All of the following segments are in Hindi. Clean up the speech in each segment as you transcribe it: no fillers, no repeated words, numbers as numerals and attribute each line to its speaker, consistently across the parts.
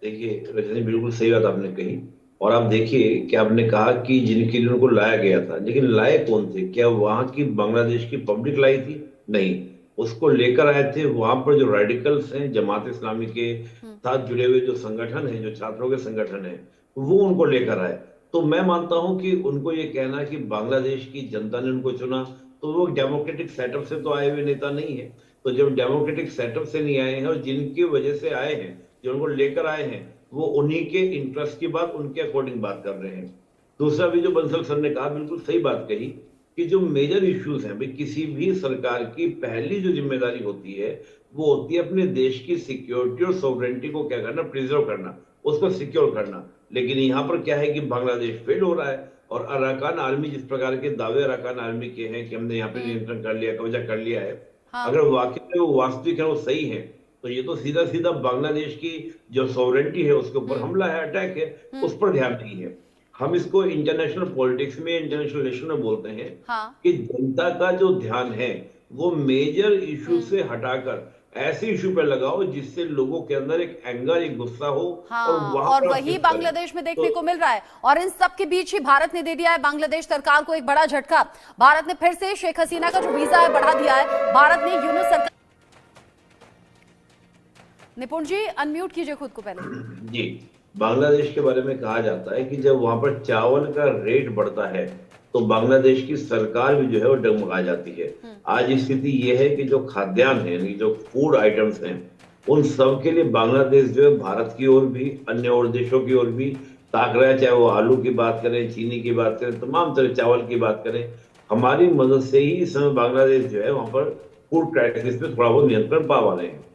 Speaker 1: देखिए रजनी, बिल्कुल सही बात आपने कही। और आप देखिए कि आपने कहा कि जिनके लिए उनको लाया गया था, लेकिन लाए कौन थे? क्या वहां की बांग्लादेश की पब्लिक लाई थी? नहीं। उसको लेकर आए थे वहां पर जो रेडिकल्स हैं, जमात इस्लामी के
Speaker 2: हम्म।
Speaker 1: साथ जुड़े हुए जो संगठन है, जो छात्रों के संगठन है, वो उनको लेकर आए। तो मैं मानता हूं कि उनको ये कहना कि बांग्लादेश की जनता ने उनको चुना, तो वो डेमोक्रेटिक सेटअप से तो आए हुए नेता नहीं है। तो जब डेमोक्रेटिक सेटअप से नहीं आए हैं और जिनकी वजह से आए हैं, जो उनको लेकर आए हैं, वो उन्हीं के इंटरेस्ट की बात, उनके अकॉर्डिंग बात कर रहे हैं। दूसरा भी जो बंसल सर ने कहा, बिल्कुल सही बात कही कि जो मेजर इश्यूज हैं भाई, किसी भी सरकार की पहली जो जिम्मेदारी होती है, वो होती है अपने देश की सिक्योरिटी और सॉवरेनिटी को क्या करना, प्रिजर्व करना, उसको सिक्योर करना। लेकिन यहाँ पर क्या है कि बांग्लादेश फेल हो रहा है। और अराकान आर्मी, जिस प्रकार के दावे अराकान आर्मी के हैं कि हमने यहाँ पे
Speaker 2: हम्म।
Speaker 1: नियंत्रण कर लिया, कब्जा कर लिया है,
Speaker 2: हाँ।
Speaker 1: अगर वाकई में वो वास्तविक है, वो सही है, तो ये तो सीधा सीधा बांग्लादेश की जो सॉवरेनिटी है उसके ऊपर
Speaker 2: हम्म।
Speaker 1: हमला है, अटैक है।
Speaker 2: हम्म।
Speaker 1: उस पर ध्यान नहीं है। हम इसको इंटरनेशनल पॉलिटिक्स में, इंटरनेशनल रिलेशन में बोलते हैं
Speaker 2: हाँ।
Speaker 1: कि जनता का जो ध्यान है वो मेजर इशू
Speaker 2: हम्म।
Speaker 1: से हटाकर ऐसे इशू पर लगाओ जिससे लोगों के अंदर एक एंगर, एक गुस्सा हो, और
Speaker 2: हाँ,
Speaker 1: वहां
Speaker 2: और
Speaker 1: पर आप
Speaker 2: वही
Speaker 1: शिफ्ट करें।
Speaker 2: बांग्लादेश में देखने
Speaker 1: तो
Speaker 2: को मिल रहा है। और इन सब के बीच ही भारत ने दे दिया है बांग्लादेश सरकार को एक बड़ा झटका। भारत ने फिर से शेख हसीना का जो वीजा है बढ़ा दिया है। भारत ने यूनुस सरकार। निपुण जी अनम्यूट कीजिए खुद को पहले।
Speaker 1: जी, बांग्लादेश के बारे में कहा जाता है कि जब वहां पर चावल का रेट बढ़ता है, तो बांग्लादेश की सरकार भी जो है वो डगमगा जाती है।
Speaker 2: हम्म।
Speaker 1: आज स्थिति ये है कि जो खाद्यान्न है, यानी जो फूड आइटम्स हैं, उन सब के लिए बांग्लादेश जो है भारत की ओर भी, अन्य और देशों की ओर भी ताक रहा है। चाहे वो आलू की बात करें, चीनी की बात करें, तमाम तरह चावल की बात करें, हमारी मदद से ही इस समय बांग्लादेश जो है वहां पर फूड क्राइसिस में थोड़ा बहुत नियंत्रण पा रहे हैं।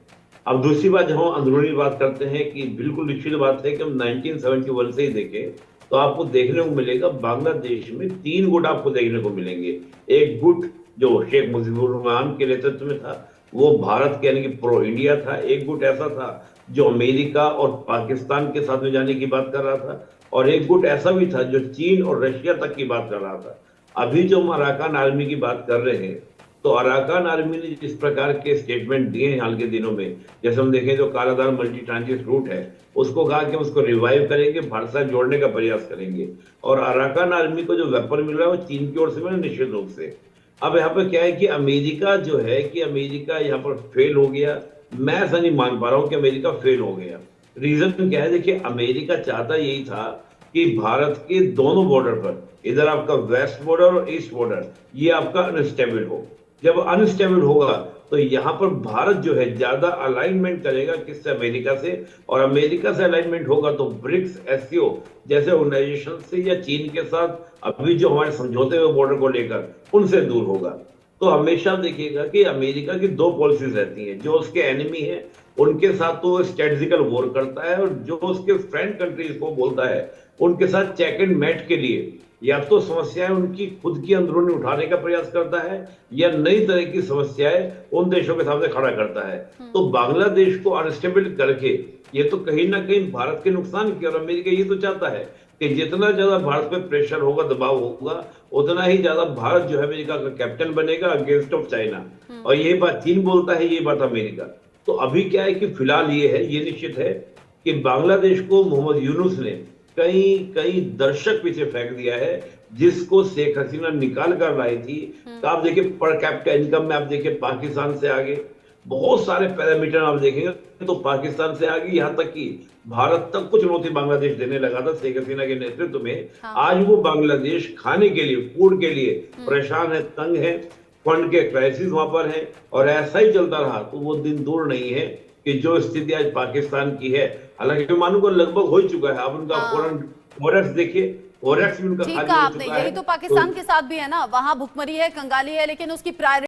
Speaker 1: अब दूसरी बात, जब हम अंदरूनी बात करते हैं, कि बिल्कुल निश्चित बात है कि हम 1971 से ही देखें तो आपको देखने को मिलेगा बांग्लादेश में तीन गुट आपको देखने को मिलेंगे। एक गुट जो शेख मुजीबुर रहमान के नेतृत्व में था, वो भारत के यानी कि प्रो इंडिया था। एक गुट ऐसा था जो अमेरिका और पाकिस्तान के साथ में जाने की बात कर रहा था। और एक गुट ऐसा भी था जो चीन और रशिया तक की बात कर रहा था। अभी जो हम अराकान आर्मी की बात कर रहे हैं, तो अराकान आर्मी ने जिस प्रकार के स्टेटमेंट दिए हैं हाल के दिनों में, जैसे हम देखें जो कालाधार मल्टी ट्रांजिट रूट है, उसको कहा कि हम उसको रिवाइव करेंगे, भारत साथ जोड़ने का प्रयास करेंगे। और अराकान आर्मी को जो वेपन मिल रहा है वो चीन की ओर से मिला, निश्चित रूप से। अब यहाँ पर क्या है कि अमेरिका जो है, कि अमेरिका यहाँ पर फेल हो गया। मैं ऐसा नहीं मान पा रहा हूँ कि अमेरिका फेल हो गया। रीजन क्या है? देखिए, अमेरिका चाहता यही था कि भारत के दोनों बॉर्डर पर, इधर आपका वेस्ट बॉर्डर और ईस्ट बॉर्डर, ये आपका अनस्टेबल हो। जब अनस्टेबल होगा तो यहां पर भारत जो है ज्यादा अलाइनमेंट करेगा किससे? अमेरिका से। और अमेरिका से अलाइनमेंट होगा तो ब्रिक्स, एससीओ जैसे ऑर्गेनाइजेशन से, या चीन के साथ अभी जो हमारे समझौते हुए बॉर्डर को लेकर, उनसे दूर होगा। तो हमेशा देखिएगा कि अमेरिका की दो पॉलिसीज रहती हैं। जो उसके एनिमी है उनके साथ तो स्ट्रेटेजिकल वॉर करता है, और जो उसके फ्रेंड कंट्रीज को बोलता है उनके साथ चेक एंड मैट के लिए या तो समस्याएं उनकी खुद की अंदरूनी उठाने का प्रयास करता है, या नई तरह की समस्याएं उन देशों के सामने खड़ा करता है। तो बांग्लादेश को अनस्टेबल करके ये तो कहीं ना कहीं भारत के नुकसान की। और अमेरिका ये तो चाहता है कि जितना ज्यादा भारत पे प्रेशर होगा, दबाव होगा, उतना ही ज्यादा भारत जो है अमेरिका का कैप्टन बनेगा अगेंस्ट ऑफ चाइना। और यही बात चीन बोलता है, ये बात अमेरिका। तो अभी क्या है कि फिलहाल ये है, ये निश्चित है कि बांग्लादेश को मोहम्मद यूनुस ने कई कई दशक पीछे फेंक दिया है, जिसको शेख हसीना निकाल कर लाई थी। तो आप देखिए पर कैपिटा इनकम में, आप देखिए पाकिस्तान से आगे, बहुत सारे पैरामीटर आप देखेंगे तो पाकिस्तान से आगे, यहां तक कि भारत तक कुछ चुनौती बांग्लादेश देने लगा था शेख हसीना के नेतृत्व में।
Speaker 2: हाँ।
Speaker 1: आज वो बांग्लादेश खाने के लिए, फूड के लिए परेशान है, तंग है, फंड के क्राइसिस वहां पर है। और ऐसा ही चलता रहा तो वो दिन दूर नहीं है कि जो स्थिति आज पाकिस्तान की है, हालांकि विमानों को लगभग हो चुका है। आप उनका
Speaker 2: हाँ,
Speaker 1: फौरन फॉरेक्स देखिए, फॉरेक्स भी उनका
Speaker 2: ठीक
Speaker 1: खाली
Speaker 2: कहा
Speaker 1: हो
Speaker 2: आपने।
Speaker 1: चुका
Speaker 2: यही
Speaker 1: है।
Speaker 2: तो
Speaker 1: तो
Speaker 2: पाकिस्तान के साथ भी है ना, वहां भुखमरी है, कंगाली है, लेकिन उसकी प्रायोरिटी